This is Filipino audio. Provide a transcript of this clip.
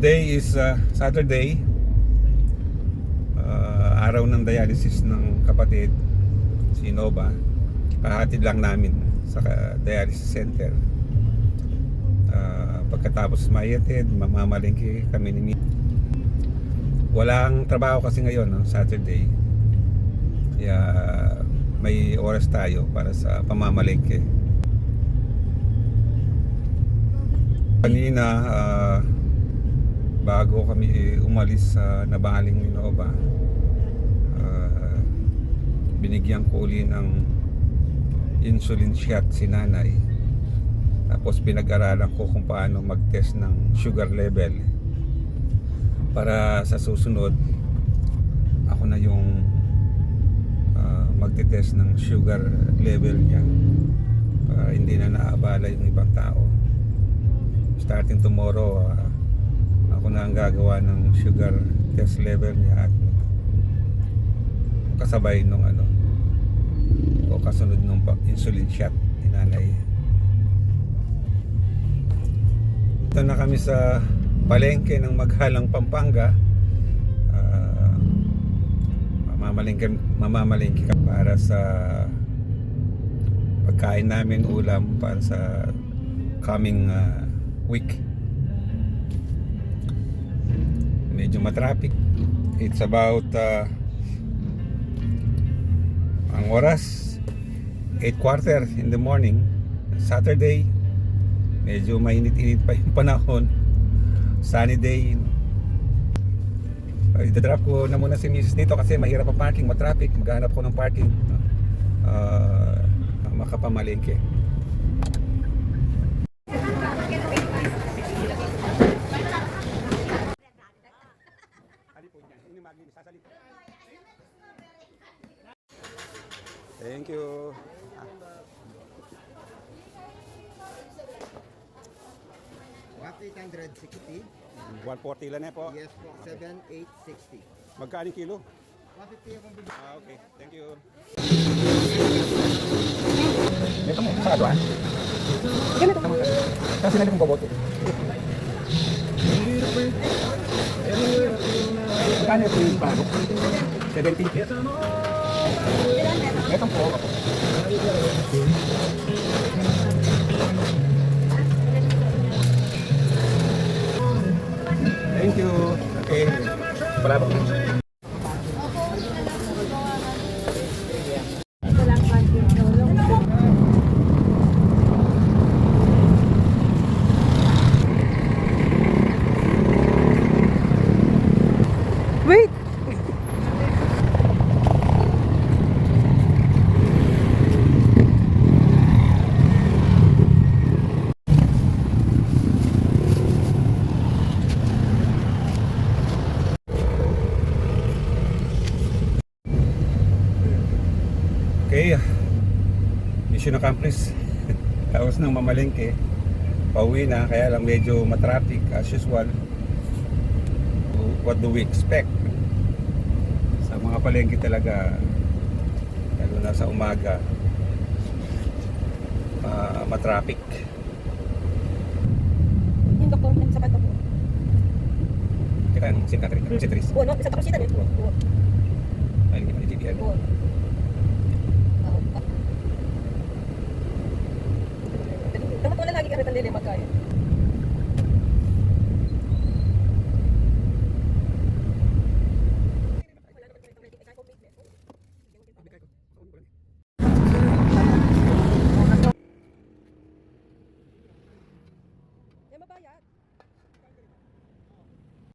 Today is Saturday, araw ng dialysis ng kapatid si Nova. Kahatid lang namin sa dialysis center. Pagkatapos mayatid, mamamalengke kami ni Mia. Walang trabaho kasi ngayon, no? Saturday. Kaya may oras tayo para sa pamamalengke. Kanina bago kami umalis sa nabaling ni Nova, binigyan ko uli ng insulin shot si nanay. Tapos pinag-aralan ko kung paano mag-test ng sugar level para sa susunod ako na yung magte-test ng sugar level niya para hindi na naabala yung ibang tao. Starting tomorrow, ako na ang gagawa ng sugar test level niya at kasabay nung o kasunod nung insulin shot ni nanay. Ito na kami sa palengke ng Maghalang, Pampanga. Mamamalengke ka para sa pagkain namin, ulam para sa coming week. Medyo matraffic. It's about ang oras 8:15 in the morning, Saturday. Medyo mainit-init pa yung panahon. Sunny day. Ida-drop ko na muna si Mrs. dito kasi mahirap ang parking, matraffic. Maghanap ko ng parking makapamalengke. Thank you. 860. 140 lang po. Yes po, 7,860. Magkano kilo? 150 akong bibig. Okay, thank you. Ito mo, sarado ganito mo. Kasi natin kong babote. Magkano ito yung bago? 70. Ito po. Thank you. Okay. Palabok na. Wait! Okay, mission accomplished. Tapos nang mamalengke, pauwi na, kaya lang medyo matraffic as usual. What do we expect? Sa mga palengke talaga, lalo na sa umaga, matraffic. Yung doktor, sa pato po. Kaya ang si Catherine, si Tris. Oo, no? Isa tapos sita niyo. Oo. Ay, hindi pa ni JBL. Oo. Dapat wala lagi ka rin ang magkaya.